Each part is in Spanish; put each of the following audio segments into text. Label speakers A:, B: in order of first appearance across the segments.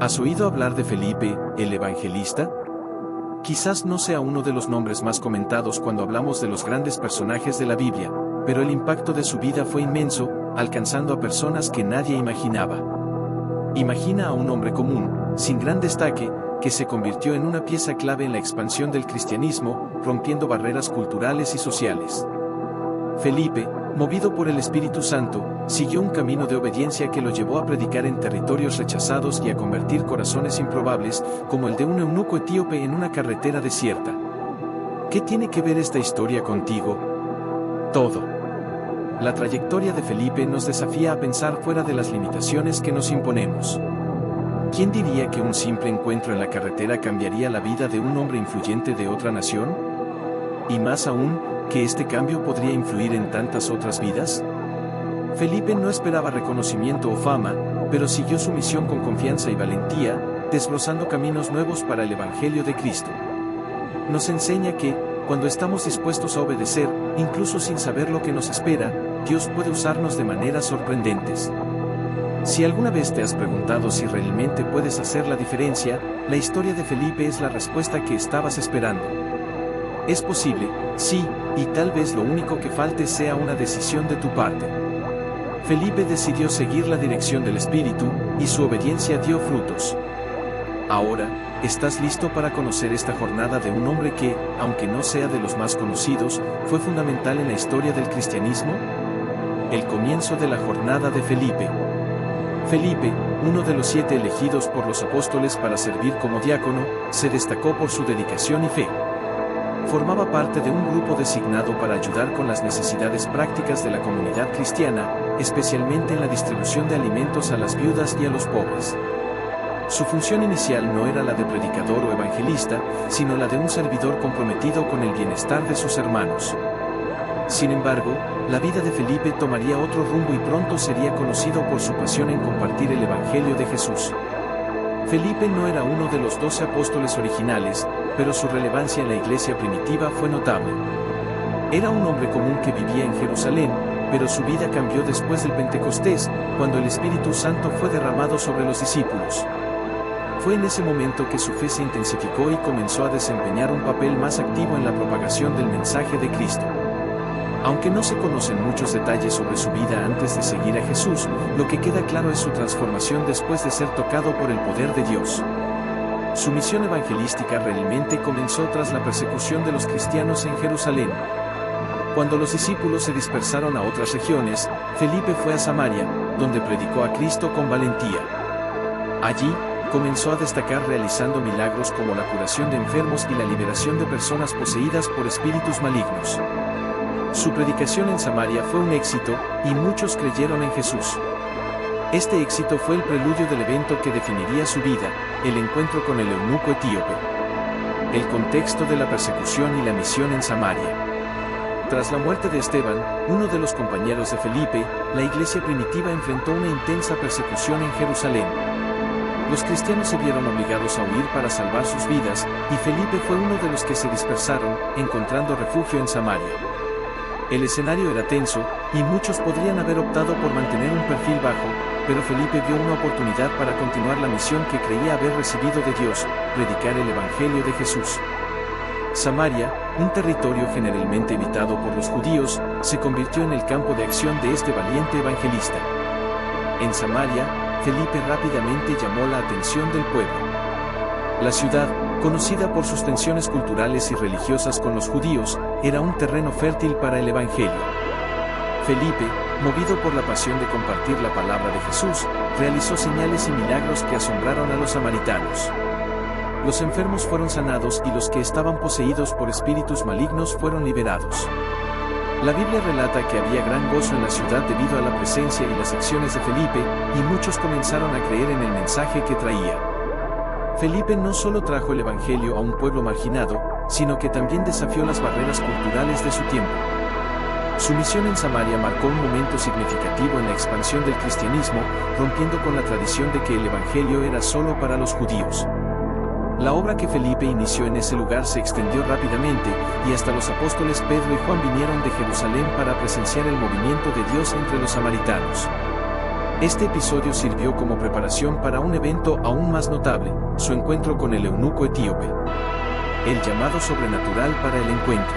A: ¿Has oído hablar de Felipe, el evangelista? Quizás no sea uno de los nombres más comentados cuando hablamos de los grandes personajes de la Biblia, pero el impacto de su vida fue inmenso, alcanzando a personas que nadie imaginaba. Imagina a un hombre común, sin gran destaque, que se convirtió en una pieza clave en la expansión del cristianismo, rompiendo barreras culturales y sociales. Felipe, movido por el Espíritu Santo, siguió un camino de obediencia que lo llevó a predicar en territorios rechazados y a convertir corazones improbables, como el de un eunuco etíope en una carretera desierta. ¿Qué tiene que ver esta historia contigo? Todo. La trayectoria de Felipe nos desafía a pensar fuera de las limitaciones que nos imponemos. ¿Quién diría que un simple encuentro en la carretera cambiaría la vida de un hombre influyente de otra nación? Y más aún, ¿que este cambio podría influir en tantas otras vidas? Felipe no esperaba reconocimiento o fama, pero siguió su misión con confianza y valentía, desbrozando caminos nuevos para el Evangelio de Cristo. Nos enseña que, cuando estamos dispuestos a obedecer, incluso sin saber lo que nos espera, Dios puede usarnos de maneras sorprendentes. Si alguna vez te has preguntado si realmente puedes hacer la diferencia, la historia de Felipe es la respuesta que estabas esperando. Es posible, sí, y tal vez lo único que falte sea una decisión de tu parte. Felipe decidió seguir la dirección del Espíritu, y su obediencia dio frutos. Ahora, ¿estás listo para conocer esta jornada de un hombre que, aunque no sea de los más conocidos, fue fundamental en la historia del cristianismo? El comienzo de la jornada de Felipe. Felipe, uno de los 7 elegidos por los apóstoles para servir como diácono, se destacó por su dedicación y fe. Formaba parte de un grupo designado para ayudar con las necesidades prácticas de la comunidad cristiana, especialmente en la distribución de alimentos a las viudas y a los pobres. Su función inicial no era la de predicador o evangelista, sino la de un servidor comprometido con el bienestar de sus hermanos. Sin embargo, la vida de Felipe tomaría otro rumbo y pronto sería conocido por su pasión en compartir el Evangelio de Jesús. Felipe no era uno de los 12 apóstoles originales, pero su relevancia en la iglesia primitiva fue notable. Era un hombre común que vivía en Jerusalén, pero su vida cambió después del Pentecostés, cuando el Espíritu Santo fue derramado sobre los discípulos. Fue en ese momento que su fe se intensificó y comenzó a desempeñar un papel más activo en la propagación del mensaje de Cristo. Aunque no se conocen muchos detalles sobre su vida antes de seguir a Jesús, lo que queda claro es su transformación después de ser tocado por el poder de Dios. Su misión evangelística realmente comenzó tras la persecución de los cristianos en Jerusalén. Cuando los discípulos se dispersaron a otras regiones, Felipe fue a Samaria, donde predicó a Cristo con valentía. Allí, comenzó a destacar realizando milagros como la curación de enfermos y la liberación de personas poseídas por espíritus malignos. Su predicación en Samaria fue un éxito, y muchos creyeron en Jesús. Este éxito fue el preludio del evento que definiría su vida, el encuentro con el eunuco etíope. El contexto de la persecución y la misión en Samaria. Tras la muerte de Esteban, uno de los compañeros de Felipe, la iglesia primitiva enfrentó una intensa persecución en Jerusalén. Los cristianos se vieron obligados a huir para salvar sus vidas, y Felipe fue uno de los que se dispersaron, encontrando refugio en Samaria. El escenario era tenso, y muchos podrían haber optado por mantener un perfil bajo, pero Felipe vio una oportunidad para continuar la misión que creía haber recibido de Dios, predicar el Evangelio de Jesús. Samaria, un territorio generalmente evitado por los judíos, se convirtió en el campo de acción de este valiente evangelista. En Samaria, Felipe rápidamente llamó la atención del pueblo. La ciudad, conocida por sus tensiones culturales y religiosas con los judíos, era un terreno fértil para el Evangelio. Felipe, movido por la pasión de compartir la palabra de Jesús, realizó señales y milagros que asombraron a los samaritanos. Los enfermos fueron sanados y los que estaban poseídos por espíritus malignos fueron liberados. La Biblia relata que había gran gozo en la ciudad debido a la presencia y las acciones de Felipe, y muchos comenzaron a creer en el mensaje que traía. Felipe no solo trajo el Evangelio a un pueblo marginado, sino que también desafió las barreras culturales de su tiempo. Su misión en Samaria marcó un momento significativo en la expansión del cristianismo, rompiendo con la tradición de que el Evangelio era solo para los judíos. La obra que Felipe inició en ese lugar se extendió rápidamente, y hasta los apóstoles Pedro y Juan vinieron de Jerusalén para presenciar el movimiento de Dios entre los samaritanos. Este episodio sirvió como preparación para un evento aún más notable, su encuentro con el eunuco etíope. El llamado sobrenatural para el encuentro.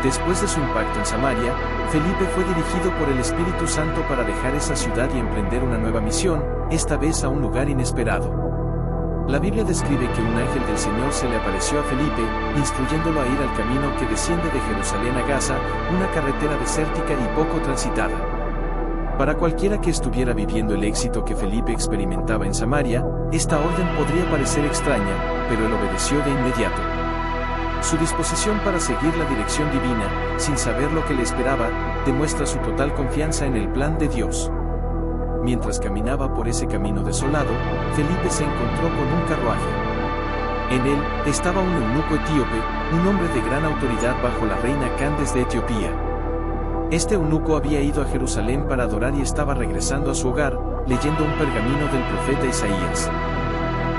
A: Después de su impacto en Samaria, Felipe fue dirigido por el Espíritu Santo para dejar esa ciudad y emprender una nueva misión, esta vez a un lugar inesperado. La Biblia describe que un ángel del Señor se le apareció a Felipe, instruyéndolo a ir al camino que desciende de Jerusalén a Gaza, una carretera desértica y poco transitada. Para cualquiera que estuviera viviendo el éxito que Felipe experimentaba en Samaria, esta orden podría parecer extraña, pero él obedeció de inmediato. Su disposición para seguir la dirección divina, sin saber lo que le esperaba, demuestra su total confianza en el plan de Dios. Mientras caminaba por ese camino desolado, Felipe se encontró con un carruaje. En él estaba un eunuco etíope, un hombre de gran autoridad bajo la reina Candace de Etiopía. Este eunuco había ido a Jerusalén para adorar y estaba regresando a su hogar, leyendo un pergamino del profeta Isaías.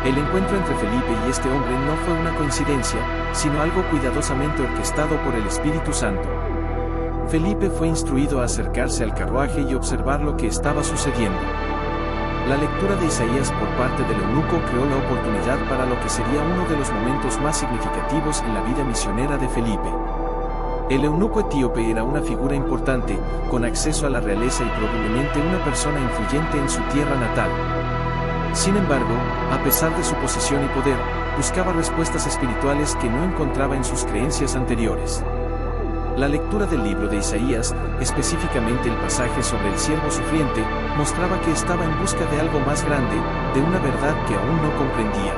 A: El encuentro entre Felipe y este hombre no fue una coincidencia, sino algo cuidadosamente orquestado por el Espíritu Santo. Felipe fue instruido a acercarse al carruaje y observar lo que estaba sucediendo. La lectura de Isaías por parte del eunuco creó la oportunidad para lo que sería uno de los momentos más significativos en la vida misionera de Felipe. El eunuco etíope era una figura importante, con acceso a la realeza y probablemente una persona influyente en su tierra natal. Sin embargo, a pesar de su posición y poder, buscaba respuestas espirituales que no encontraba en sus creencias anteriores. La lectura del libro de Isaías, específicamente el pasaje sobre el siervo sufriente, mostraba que estaba en busca de algo más grande, de una verdad que aún no comprendía.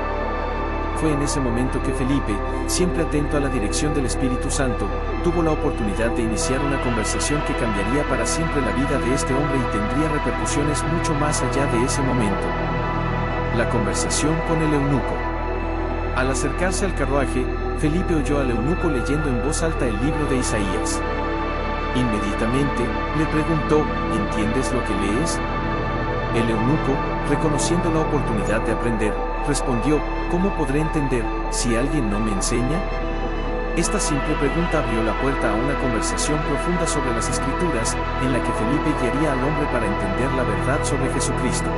A: Fue en ese momento que Felipe, siempre atento a la dirección del Espíritu Santo, tuvo la oportunidad de iniciar una conversación que cambiaría para siempre la vida de este hombre y tendría repercusiones mucho más allá de ese momento. La conversación con el eunuco. Al acercarse al carruaje, Felipe oyó al eunuco leyendo en voz alta el libro de Isaías. Inmediatamente, le preguntó, ¿entiendes lo que lees? El eunuco, reconociendo la oportunidad de aprender, respondió, ¿cómo podré entender, si alguien no me enseña? Esta simple pregunta abrió la puerta a una conversación profunda sobre las Escrituras, en la que Felipe guiaría al hombre para entender la verdad sobre Jesucristo.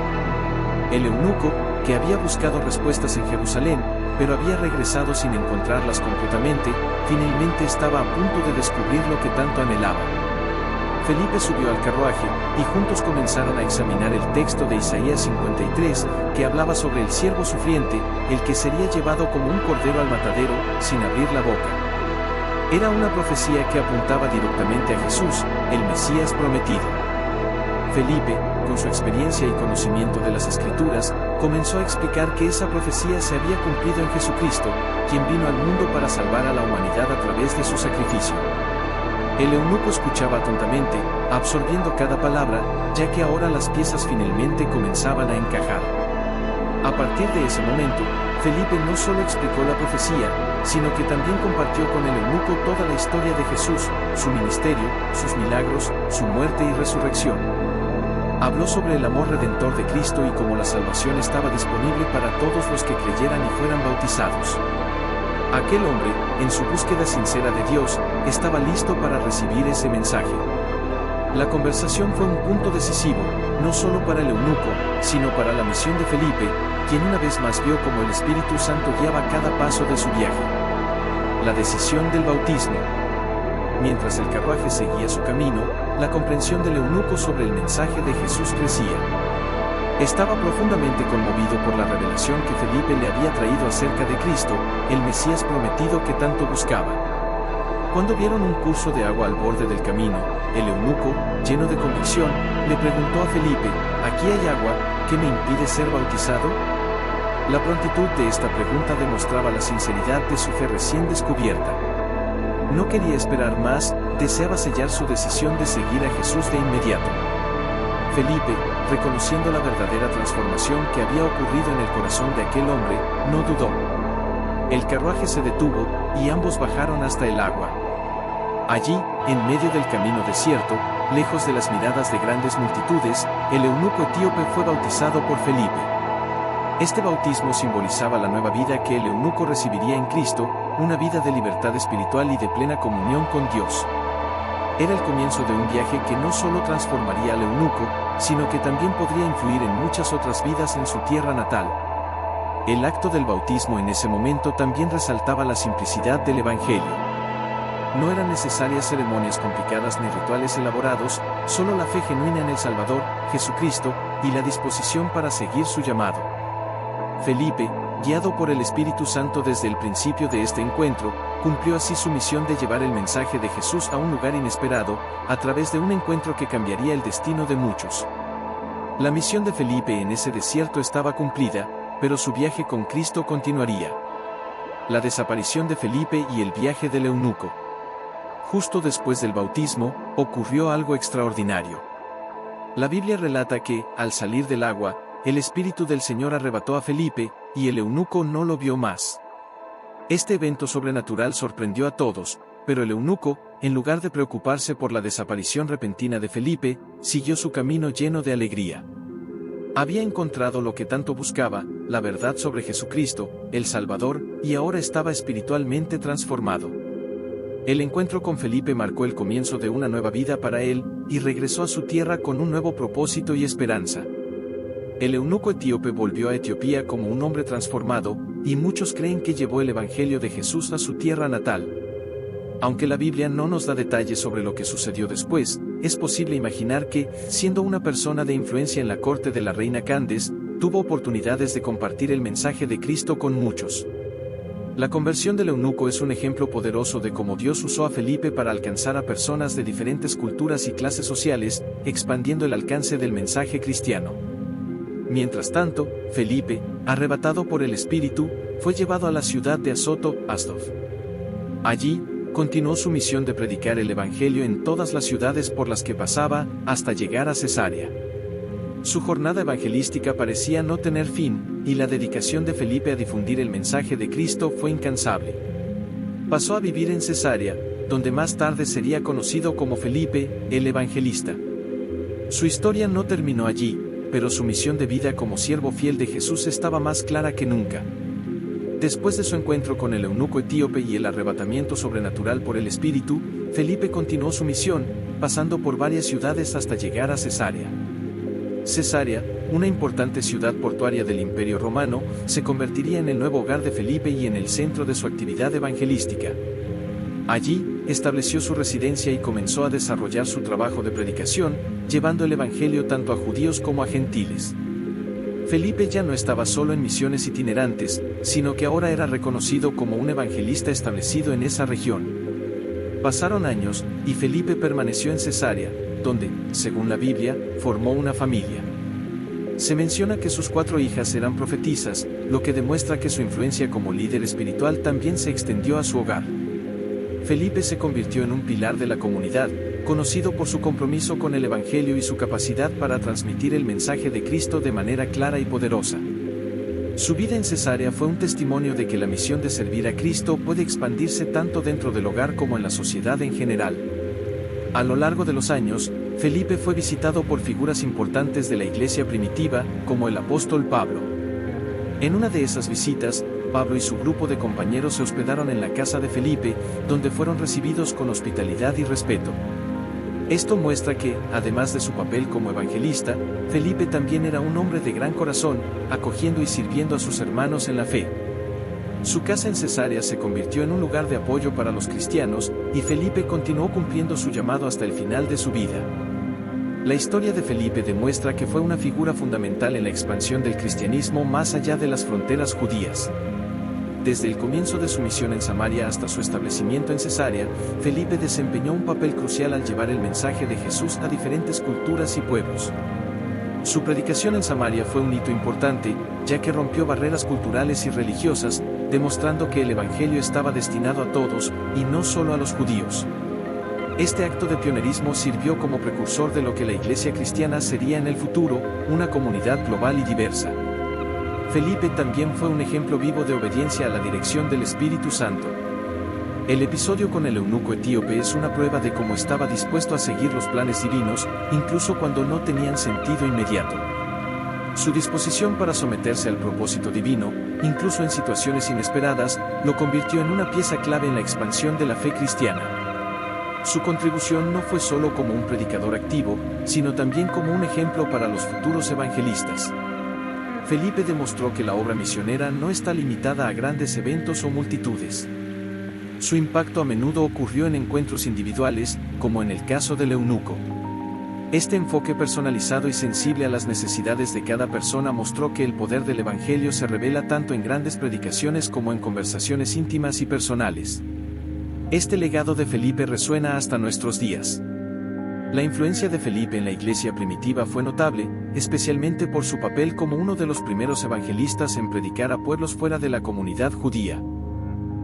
A: El eunuco, que había buscado respuestas en Jerusalén, pero había regresado sin encontrarlas completamente, finalmente estaba a punto de descubrir lo que tanto anhelaba. Felipe subió al carruaje, y juntos comenzaron a examinar el texto de Isaías 53, que hablaba sobre el siervo sufriente, el que sería llevado como un cordero al matadero, sin abrir la boca. Era una profecía que apuntaba directamente a Jesús, el Mesías prometido. Felipe, con su experiencia y conocimiento de las Escrituras, comenzó a explicar que esa profecía se había cumplido en Jesucristo, quien vino al mundo para salvar a la humanidad a través de su sacrificio. El eunuco escuchaba atentamente, absorbiendo cada palabra, ya que ahora las piezas finalmente comenzaban a encajar. A partir de ese momento, Felipe no solo explicó la profecía, sino que también compartió con el eunuco toda la historia de Jesús, su ministerio, sus milagros, su muerte y resurrección. Habló sobre el amor redentor de Cristo y cómo la salvación estaba disponible para todos los que creyeran y fueran bautizados. Aquel hombre, en su búsqueda sincera de Dios, estaba listo para recibir ese mensaje. La conversación fue un punto decisivo, no solo para el eunuco, sino para la misión de Felipe, quien una vez más vio cómo el Espíritu Santo guiaba cada paso de su viaje. La decisión del bautismo. Mientras el carruaje seguía su camino, la comprensión del eunuco sobre el mensaje de Jesús crecía. Estaba profundamente conmovido por la revelación que Felipe le había traído acerca de Cristo, el Mesías prometido que tanto buscaba. Cuando vieron un curso de agua al borde del camino, el eunuco, lleno de convicción, le preguntó a Felipe, «¿Aquí hay agua? ¿Qué me impide ser bautizado?» La prontitud de esta pregunta demostraba la sinceridad de su fe recién descubierta. No quería esperar más, deseaba sellar su decisión de seguir a Jesús de inmediato. Felipe, reconociendo la verdadera transformación que había ocurrido en el corazón de aquel hombre, no dudó. El carruaje se detuvo, y ambos bajaron hasta el agua. Allí, en medio del camino desierto, lejos de las miradas de grandes multitudes, el eunuco etíope fue bautizado por Felipe. Este bautismo simbolizaba la nueva vida que el eunuco recibiría en Cristo, una vida de libertad espiritual y de plena comunión con Dios. Era el comienzo de un viaje que no solo transformaría al eunuco, sino que también podría influir en muchas otras vidas en su tierra natal. El acto del bautismo en ese momento también resaltaba la simplicidad del Evangelio. No eran necesarias ceremonias complicadas ni rituales elaborados, solo la fe genuina en el Salvador, Jesucristo, y la disposición para seguir su llamado. Felipe, guiado por el Espíritu Santo desde el principio de este encuentro, cumplió así su misión de llevar el mensaje de Jesús a un lugar inesperado, a través de un encuentro que cambiaría el destino de muchos. La misión de Felipe en ese desierto estaba cumplida, pero su viaje con Cristo continuaría. La desaparición de Felipe y el viaje del eunuco. Justo después del bautismo, ocurrió algo extraordinario. La Biblia relata que, al salir del agua, el Espíritu del Señor arrebató a Felipe, y el eunuco no lo vio más. Este evento sobrenatural sorprendió a todos, pero el eunuco, en lugar de preocuparse por la desaparición repentina de Felipe, siguió su camino lleno de alegría. Había encontrado lo que tanto buscaba, la verdad sobre Jesucristo, el Salvador, y ahora estaba espiritualmente transformado. El encuentro con Felipe marcó el comienzo de una nueva vida para él, y regresó a su tierra con un nuevo propósito y esperanza. El eunuco etíope volvió a Etiopía como un hombre transformado, y muchos creen que llevó el Evangelio de Jesús a su tierra natal. Aunque la Biblia no nos da detalles sobre lo que sucedió después, es posible imaginar que, siendo una persona de influencia en la corte de la reina Candace, tuvo oportunidades de compartir el mensaje de Cristo con muchos. La conversión del eunuco es un ejemplo poderoso de cómo Dios usó a Felipe para alcanzar a personas de diferentes culturas y clases sociales, expandiendo el alcance del mensaje cristiano. Mientras tanto, Felipe, arrebatado por el Espíritu, fue llevado a la ciudad de Azoto, Asdod. Allí, continuó su misión de predicar el Evangelio en todas las ciudades por las que pasaba, hasta llegar a Cesarea. Su jornada evangelística parecía no tener fin, y la dedicación de Felipe a difundir el mensaje de Cristo fue incansable. Pasó a vivir en Cesarea, donde más tarde sería conocido como Felipe, el Evangelista. Su historia no terminó allí, pero su misión de vida como siervo fiel de Jesús estaba más clara que nunca. Después de su encuentro con el eunuco etíope y el arrebatamiento sobrenatural por el Espíritu, Felipe continuó su misión, pasando por varias ciudades hasta llegar a Cesarea. Cesarea, una importante ciudad portuaria del Imperio Romano, se convertiría en el nuevo hogar de Felipe y en el centro de su actividad evangelística. Allí, estableció su residencia y comenzó a desarrollar su trabajo de predicación, llevando el Evangelio tanto a judíos como a gentiles. Felipe ya no estaba solo en misiones itinerantes, sino que ahora era reconocido como un evangelista establecido en esa región. Pasaron años, y Felipe permaneció en Cesarea, donde, según la Biblia, formó una familia. Se menciona que sus 4 hijas eran profetisas, lo que demuestra que su influencia como líder espiritual también se extendió a su hogar. Felipe se convirtió en un pilar de la comunidad, conocido por su compromiso con el Evangelio y su capacidad para transmitir el mensaje de Cristo de manera clara y poderosa. Su vida en Cesarea fue un testimonio de que la misión de servir a Cristo puede expandirse tanto dentro del hogar como en la sociedad en general. A lo largo de los años, Felipe fue visitado por figuras importantes de la iglesia primitiva, como el apóstol Pablo. En una de esas visitas, Pablo y su grupo de compañeros se hospedaron en la casa de Felipe, donde fueron recibidos con hospitalidad y respeto. Esto muestra que, además de su papel como evangelista, Felipe también era un hombre de gran corazón, acogiendo y sirviendo a sus hermanos en la fe. Su casa en Cesarea se convirtió en un lugar de apoyo para los cristianos, y Felipe continuó cumpliendo su llamado hasta el final de su vida. La historia de Felipe demuestra que fue una figura fundamental en la expansión del cristianismo más allá de las fronteras judías. Desde el comienzo de su misión en Samaria hasta su establecimiento en Cesarea, Felipe desempeñó un papel crucial al llevar el mensaje de Jesús a diferentes culturas y pueblos. Su predicación en Samaria fue un hito importante, ya que rompió barreras culturales y religiosas, demostrando que el Evangelio estaba destinado a todos, y no solo a los judíos. Este acto de pionerismo sirvió como precursor de lo que la Iglesia cristiana sería en el futuro, una comunidad global y diversa. Felipe también fue un ejemplo vivo de obediencia a la dirección del Espíritu Santo. El episodio con el eunuco etíope es una prueba de cómo estaba dispuesto a seguir los planes divinos, incluso cuando no tenían sentido inmediato. Su disposición para someterse al propósito divino, incluso en situaciones inesperadas, lo convirtió en una pieza clave en la expansión de la fe cristiana. Su contribución no fue solo como un predicador activo, sino también como un ejemplo para los futuros evangelistas. Felipe demostró que la obra misionera no está limitada a grandes eventos o multitudes. Su impacto a menudo ocurrió en encuentros individuales, como en el caso del eunuco. Este enfoque personalizado y sensible a las necesidades de cada persona mostró que el poder del Evangelio se revela tanto en grandes predicaciones como en conversaciones íntimas y personales. Este legado de Felipe resuena hasta nuestros días. La influencia de Felipe en la iglesia primitiva fue notable, especialmente por su papel como uno de los primeros evangelistas en predicar a pueblos fuera de la comunidad judía.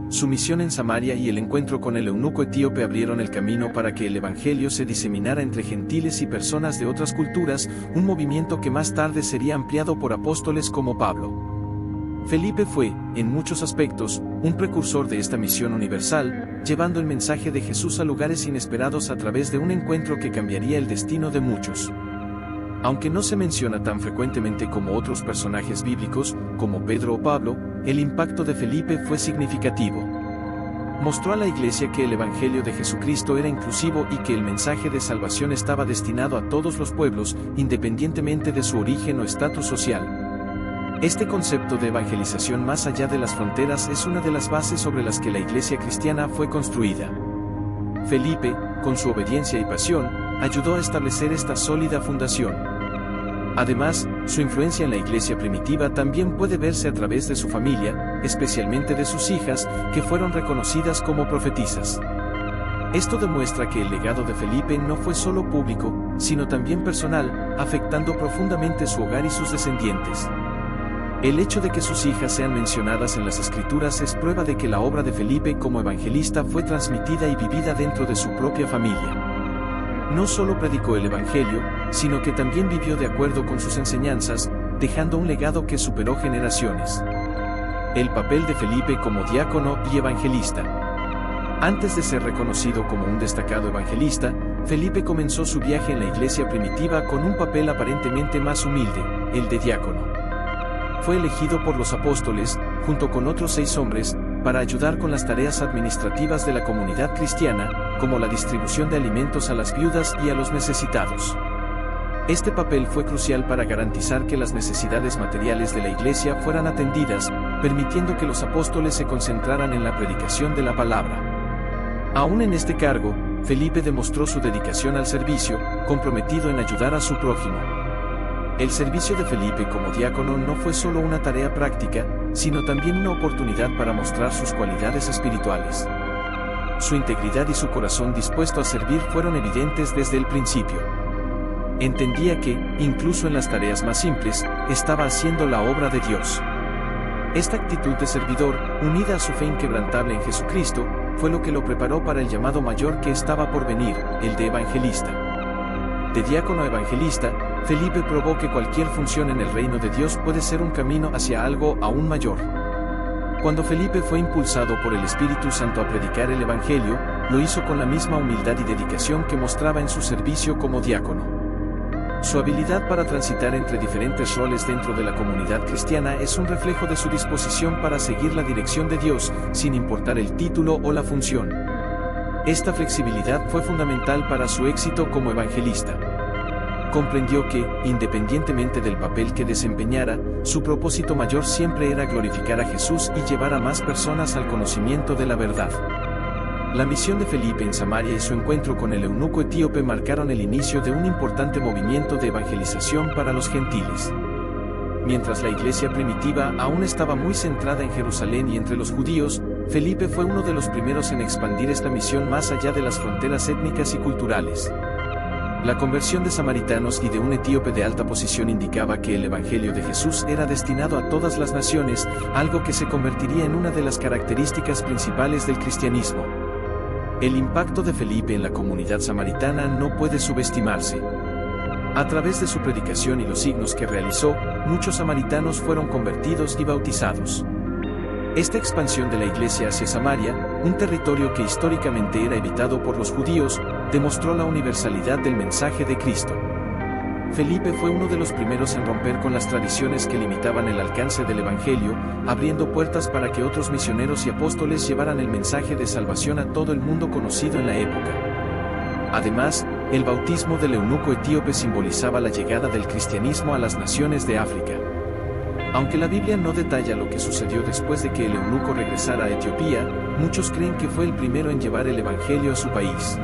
A: Su misión en Samaria y el encuentro con el eunuco etíope abrieron el camino para que el evangelio se diseminara entre gentiles y personas de otras culturas, un movimiento que más tarde sería ampliado por apóstoles como Pablo. Felipe fue, en muchos aspectos, un precursor de esta misión universal, llevando el mensaje de Jesús a lugares inesperados a través de un encuentro que cambiaría el destino de muchos. Aunque no se menciona tan frecuentemente como otros personajes bíblicos, como Pedro o Pablo, el impacto de Felipe fue significativo. Mostró a la iglesia que el Evangelio de Jesucristo era inclusivo y que el mensaje de salvación estaba destinado a todos los pueblos, independientemente de su origen o estatus social. Este concepto de evangelización más allá de las fronteras es una de las bases sobre las que la iglesia cristiana fue construida. Felipe, con su obediencia y pasión, ayudó a establecer esta sólida fundación. Además, su influencia en la iglesia primitiva también puede verse a través de su familia, especialmente de sus hijas, que fueron reconocidas como profetisas. Esto demuestra que el legado de Felipe no fue solo público, sino también personal, afectando profundamente su hogar y sus descendientes. El hecho de que sus hijas sean mencionadas en las Escrituras es prueba de que la obra de Felipe como evangelista fue transmitida y vivida dentro de su propia familia. No solo predicó el Evangelio, sino que también vivió de acuerdo con sus enseñanzas, dejando un legado que superó generaciones. El papel de Felipe como diácono y evangelista. Antes de ser reconocido como un destacado evangelista, Felipe comenzó su viaje en la iglesia primitiva con un papel aparentemente más humilde, el de diácono. Fue elegido por los apóstoles, junto con otros 6 hombres, para ayudar con las tareas administrativas de la comunidad cristiana, como la distribución de alimentos a las viudas y a los necesitados. Este papel fue crucial para garantizar que las necesidades materiales de la iglesia fueran atendidas, permitiendo que los apóstoles se concentraran en la predicación de la palabra. Aún en este cargo, Felipe demostró su dedicación al servicio, comprometido en ayudar a su prójimo. El servicio de Felipe como diácono no fue solo una tarea práctica, sino también una oportunidad para mostrar sus cualidades espirituales. Su integridad y su corazón dispuesto a servir fueron evidentes desde el principio. Entendía que, incluso en las tareas más simples, estaba haciendo la obra de Dios. Esta actitud de servidor, unida a su fe inquebrantable en Jesucristo, fue lo que lo preparó para el llamado mayor que estaba por venir, el de evangelista. De diácono a evangelista, Felipe probó que cualquier función en el reino de Dios puede ser un camino hacia algo aún mayor. Cuando Felipe fue impulsado por el Espíritu Santo a predicar el Evangelio, lo hizo con la misma humildad y dedicación que mostraba en su servicio como diácono. Su habilidad para transitar entre diferentes roles dentro de la comunidad cristiana es un reflejo de su disposición para seguir la dirección de Dios, sin importar el título o la función. Esta flexibilidad fue fundamental para su éxito como evangelista. Comprendió que, independientemente del papel que desempeñara, su propósito mayor siempre era glorificar a Jesús y llevar a más personas al conocimiento de la verdad. La misión de Felipe en Samaria y su encuentro con el eunuco etíope marcaron el inicio de un importante movimiento de evangelización para los gentiles. Mientras la iglesia primitiva aún estaba muy centrada en Jerusalén y entre los judíos, Felipe fue uno de los primeros en expandir esta misión más allá de las fronteras étnicas y culturales. La conversión de samaritanos y de un etíope de alta posición indicaba que el Evangelio de Jesús era destinado a todas las naciones, algo que se convertiría en una de las características principales del cristianismo. El impacto de Felipe en la comunidad samaritana no puede subestimarse. A través de su predicación y los signos que realizó, muchos samaritanos fueron convertidos y bautizados. Esta expansión de la iglesia hacia Samaria, un territorio que históricamente era evitado por los judíos, demostró la universalidad del mensaje de Cristo. Felipe fue uno de los primeros en romper con las tradiciones que limitaban el alcance del Evangelio, abriendo puertas para que otros misioneros y apóstoles llevaran el mensaje de salvación a todo el mundo conocido en la época. Además, el bautismo del eunuco etíope simbolizaba la llegada del cristianismo a las naciones de África. Aunque la Biblia no detalla lo que sucedió después de que el eunuco regresara a Etiopía, muchos creen que fue el primero en llevar el evangelio a su país.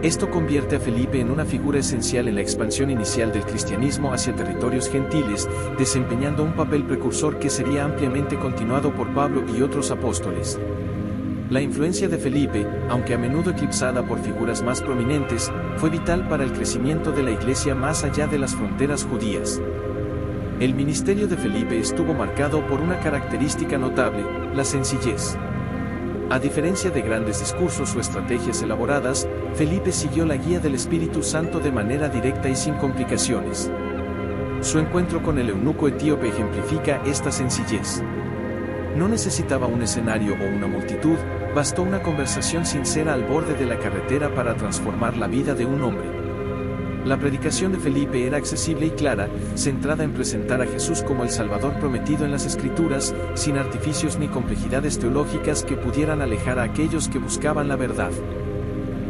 A: Esto convierte a Felipe en una figura esencial en la expansión inicial del cristianismo hacia territorios gentiles, desempeñando un papel precursor que sería ampliamente continuado por Pablo y otros apóstoles. La influencia de Felipe, aunque a menudo eclipsada por figuras más prominentes, fue vital para el crecimiento de la Iglesia más allá de las fronteras judías. El ministerio de Felipe estuvo marcado por una característica notable: la sencillez. A diferencia de grandes discursos o estrategias elaboradas, Felipe siguió la guía del Espíritu Santo de manera directa y sin complicaciones. Su encuentro con el eunuco etíope ejemplifica esta sencillez. No necesitaba un escenario o una multitud, bastó una conversación sincera al borde de la carretera para transformar la vida de un hombre. La predicación de Felipe era accesible y clara, centrada en presentar a Jesús como el Salvador prometido en las Escrituras, sin artificios ni complejidades teológicas que pudieran alejar a aquellos que buscaban la verdad.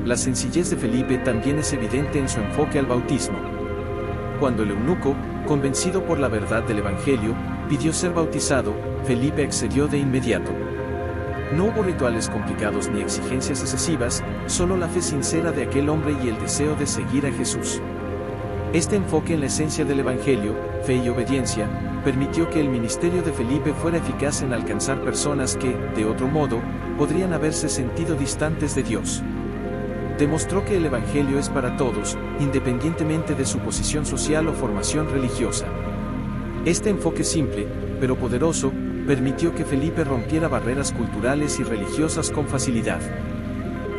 A: La sencillez de Felipe también es evidente en su enfoque al bautismo. Cuando el eunuco, convencido por la verdad del Evangelio, pidió ser bautizado, Felipe accedió de inmediato. No hubo rituales complicados ni exigencias excesivas, solo la fe sincera de aquel hombre y el deseo de seguir a Jesús. Este enfoque en la esencia del Evangelio, fe y obediencia, permitió que el ministerio de Felipe fuera eficaz en alcanzar personas que, de otro modo, podrían haberse sentido distantes de Dios. Demostró que el Evangelio es para todos, independientemente de su posición social o formación religiosa. Este enfoque simple, pero poderoso, permitió que Felipe rompiera barreras culturales y religiosas con facilidad.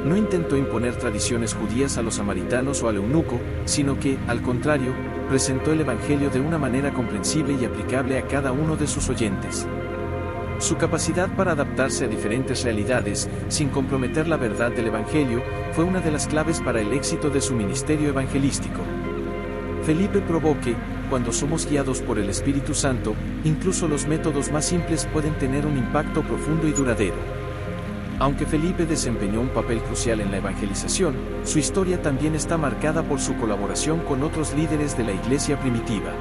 A: No intentó imponer tradiciones judías a los samaritanos o al eunuco, sino que, al contrario, presentó el Evangelio de una manera comprensible y aplicable a cada uno de sus oyentes. Su capacidad para adaptarse a diferentes realidades, sin comprometer la verdad del Evangelio, fue una de las claves para el éxito de su ministerio evangelístico. Felipe probó que, cuando somos guiados por el Espíritu Santo, incluso los métodos más simples pueden tener un impacto profundo y duradero. Aunque Felipe desempeñó un papel crucial en la evangelización, su historia también está marcada por su colaboración con otros líderes de la iglesia primitiva.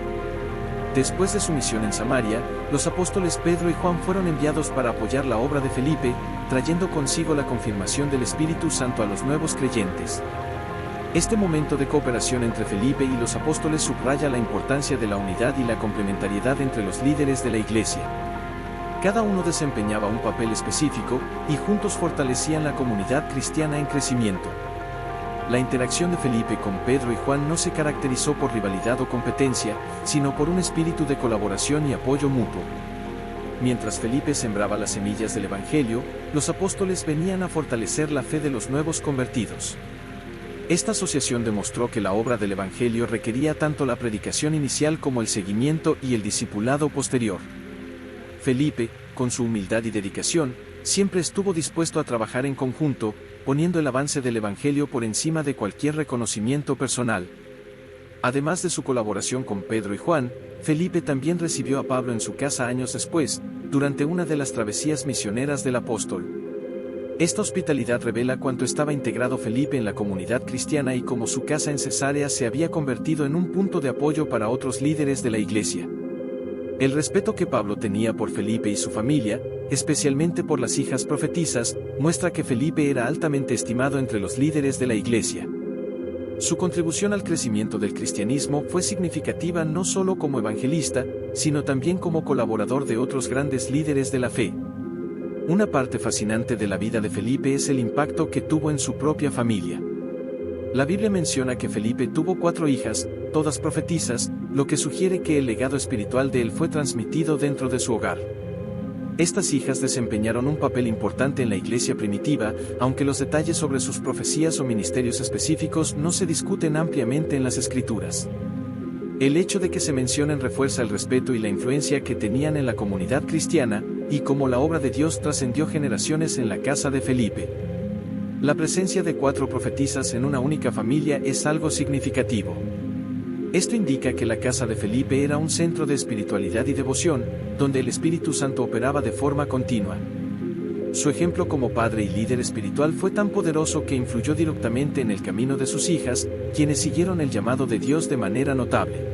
A: Después de su misión en Samaria, los apóstoles Pedro y Juan fueron enviados para apoyar la obra de Felipe, trayendo consigo la confirmación del Espíritu Santo a los nuevos creyentes. Este momento de cooperación entre Felipe y los apóstoles subraya la importancia de la unidad y la complementariedad entre los líderes de la iglesia. Cada uno desempeñaba un papel específico, y juntos fortalecían la comunidad cristiana en crecimiento. La interacción de Felipe con Pedro y Juan no se caracterizó por rivalidad o competencia, sino por un espíritu de colaboración y apoyo mutuo. Mientras Felipe sembraba las semillas del Evangelio, los apóstoles venían a fortalecer la fe de los nuevos convertidos. Esta asociación demostró que la obra del Evangelio requería tanto la predicación inicial como el seguimiento y el discipulado posterior. Felipe, con su humildad y dedicación, siempre estuvo dispuesto a trabajar en conjunto, poniendo el avance del Evangelio por encima de cualquier reconocimiento personal. Además de su colaboración con Pedro y Juan, Felipe también recibió a Pablo en su casa años después, durante una de las travesías misioneras del apóstol. Esta hospitalidad revela cuánto estaba integrado Felipe en la comunidad cristiana y cómo su casa en Cesarea se había convertido en un punto de apoyo para otros líderes de la iglesia. El respeto que Pablo tenía por Felipe y su familia, especialmente por las hijas profetisas, muestra que Felipe era altamente estimado entre los líderes de la iglesia. Su contribución al crecimiento del cristianismo fue significativa no solo como evangelista, sino también como colaborador de otros grandes líderes de la fe. Una parte fascinante de la vida de Felipe es el impacto que tuvo en su propia familia. La Biblia menciona que Felipe tuvo 4 hijas, todas profetisas, lo que sugiere que el legado espiritual de él fue transmitido dentro de su hogar. Estas hijas desempeñaron un papel importante en la iglesia primitiva, aunque los detalles sobre sus profecías o ministerios específicos no se discuten ampliamente en las Escrituras. El hecho de que se mencionen refuerza el respeto y la influencia que tenían en la comunidad cristiana, y cómo la obra de Dios trascendió generaciones en la casa de Felipe. La presencia de 4 profetisas en una única familia es algo significativo. Esto indica que la casa de Felipe era un centro de espiritualidad y devoción, donde el Espíritu Santo operaba de forma continua. Su ejemplo como padre y líder espiritual fue tan poderoso que influyó directamente en el camino de sus hijas, quienes siguieron el llamado de Dios de manera notable.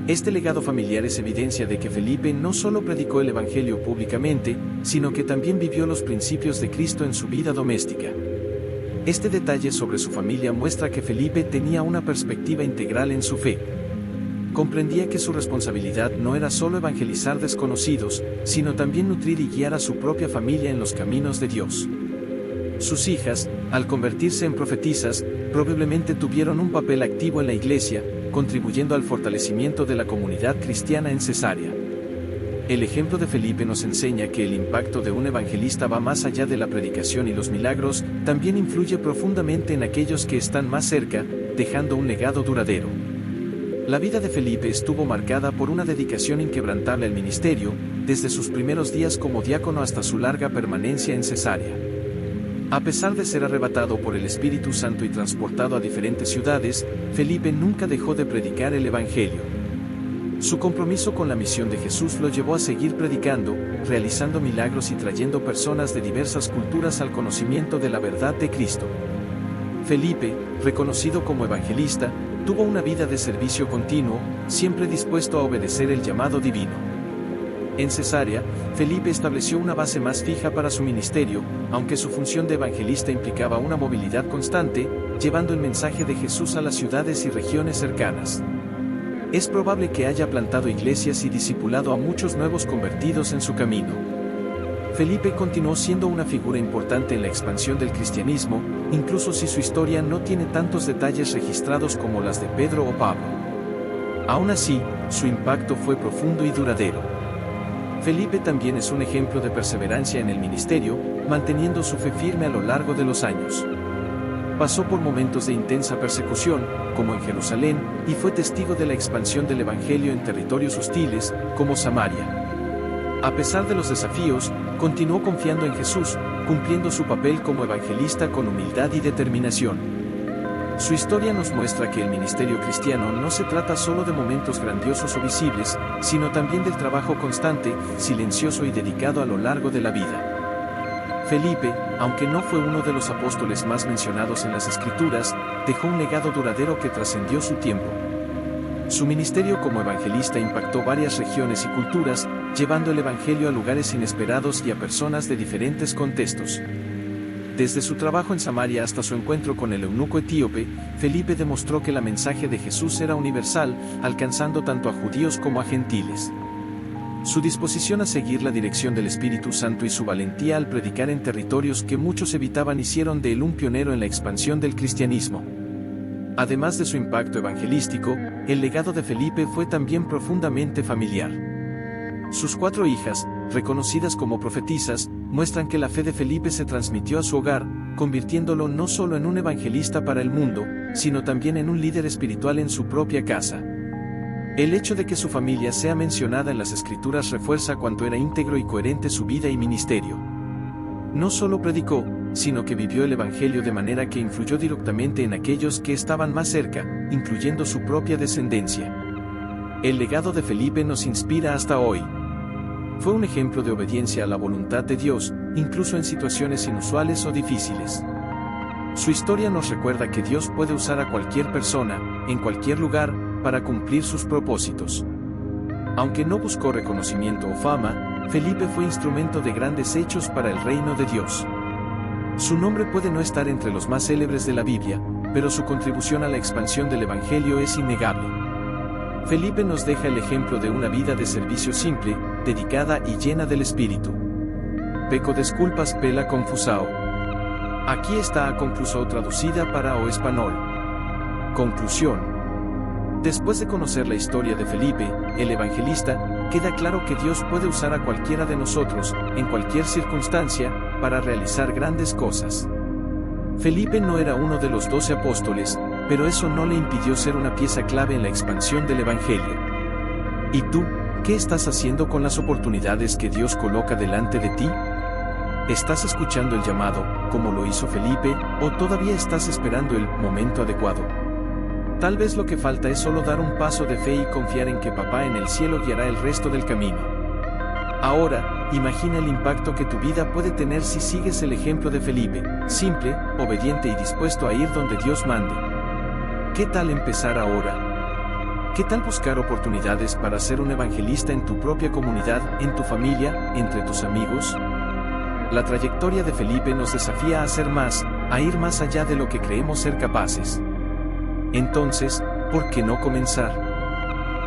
A: Este legado familiar es evidencia de que Felipe no solo predicó el Evangelio públicamente, sino que también vivió los principios de Cristo en su vida doméstica. Este detalle sobre su familia muestra que Felipe tenía una perspectiva integral en su fe. Comprendía que su responsabilidad no era solo evangelizar desconocidos, sino también nutrir y guiar a su propia familia en los caminos de Dios. Sus hijas, al convertirse en profetisas, probablemente tuvieron un papel activo en la iglesia, contribuyendo al fortalecimiento de la comunidad cristiana en Cesarea. El ejemplo de Felipe nos enseña que el impacto de un evangelista va más allá de la predicación y los milagros, también influye profundamente en aquellos que están más cerca, dejando un legado duradero. La vida de Felipe estuvo marcada por una dedicación inquebrantable al ministerio, desde sus primeros días como diácono hasta su larga permanencia en Cesarea. A pesar de ser arrebatado por el Espíritu Santo y transportado a diferentes ciudades, Felipe nunca dejó de predicar el Evangelio. Su compromiso con la misión de Jesús lo llevó a seguir predicando, realizando milagros y trayendo personas de diversas culturas al conocimiento de la verdad de Cristo. Felipe, reconocido como evangelista, tuvo una vida de servicio continuo, siempre dispuesto a obedecer el llamado divino. En Cesarea, Felipe estableció una base más fija para su ministerio, aunque su función de evangelista implicaba una movilidad constante, llevando el mensaje de Jesús a las ciudades y regiones cercanas. Es probable que haya plantado iglesias y discipulado a muchos nuevos convertidos en su camino. Felipe continuó siendo una figura importante en la expansión del cristianismo, incluso si su historia no tiene tantos detalles registrados como las de Pedro o Pablo. Aún así, su impacto fue profundo y duradero. Felipe también es un ejemplo de perseverancia en el ministerio, manteniendo su fe firme a lo largo de los años. Pasó por momentos de intensa persecución, como en Jerusalén, y fue testigo de la expansión del Evangelio en territorios hostiles, como Samaria. A pesar de los desafíos, continuó confiando en Jesús, cumpliendo su papel como evangelista con humildad y determinación. Su historia nos muestra que el ministerio cristiano no se trata solo de momentos grandiosos o visibles, sino también del trabajo constante, silencioso y dedicado a lo largo de la vida. Felipe, aunque no fue uno de los apóstoles más mencionados en las Escrituras, dejó un legado duradero que trascendió su tiempo. Su ministerio como evangelista impactó varias regiones y culturas, llevando el evangelio a lugares inesperados y a personas de diferentes contextos. Desde su trabajo en Samaria hasta su encuentro con el eunuco etíope, Felipe demostró que el mensaje de Jesús era universal, alcanzando tanto a judíos como a gentiles. Su disposición a seguir la dirección del Espíritu Santo y su valentía al predicar en territorios que muchos evitaban hicieron de él un pionero en la expansión del cristianismo. Además de su impacto evangelístico, el legado de Felipe fue también profundamente familiar. Sus 4 hijas, reconocidas como profetisas, muestran que la fe de Felipe se transmitió a su hogar, convirtiéndolo no solo en un evangelista para el mundo, sino también en un líder espiritual en su propia casa. El hecho de que su familia sea mencionada en las Escrituras refuerza cuánto era íntegro y coherente su vida y ministerio. No solo predicó, sino que vivió el Evangelio de manera que influyó directamente en aquellos que estaban más cerca, incluyendo su propia descendencia. El legado de Felipe nos inspira hasta hoy. Fue un ejemplo de obediencia a la voluntad de Dios, incluso en situaciones inusuales o difíciles. Su historia nos recuerda que Dios puede usar a cualquier persona, en cualquier lugar, para cumplir sus propósitos. Aunque no buscó reconocimiento o fama, Felipe fue instrumento de grandes hechos para el reino de Dios. Su nombre puede no estar entre los más célebres de la Biblia, pero su contribución a la expansión del Evangelio es innegable. Felipe nos deja el ejemplo de una vida de servicio simple, dedicada y llena del Espíritu. Peco disculpas pela confusao. Aquí está a concluso traducida para o español. Conclusión. Después de conocer la historia de Felipe, el evangelista, queda claro que Dios puede usar a cualquiera de nosotros, en cualquier circunstancia, para realizar grandes cosas. Felipe no era uno de los 12 apóstoles, pero eso no le impidió ser una pieza clave en la expansión del Evangelio. ¿Y tú, qué estás haciendo con las oportunidades que Dios coloca delante de ti? ¿Estás escuchando el llamado, como lo hizo Felipe, o todavía estás esperando el momento adecuado? Tal vez lo que falta es solo dar un paso de fe y confiar en que Papá en el cielo guiará el resto del camino. Ahora, imagina el impacto que tu vida puede tener si sigues el ejemplo de Felipe, simple, obediente y dispuesto a ir donde Dios mande. ¿Qué tal empezar ahora? ¿Qué tal buscar oportunidades para ser un evangelista en tu propia comunidad, en tu familia, entre tus amigos? La trayectoria de Felipe nos desafía a hacer más, a ir más allá de lo que creemos ser capaces. Entonces, ¿por qué no comenzar?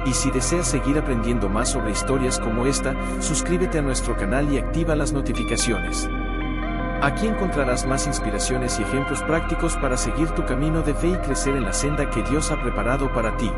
A: Y si deseas seguir aprendiendo más sobre historias como esta, suscríbete a nuestro canal y activa las notificaciones. Aquí encontrarás más inspiraciones y ejemplos prácticos para seguir tu camino de fe y crecer en la senda que Dios ha preparado para ti.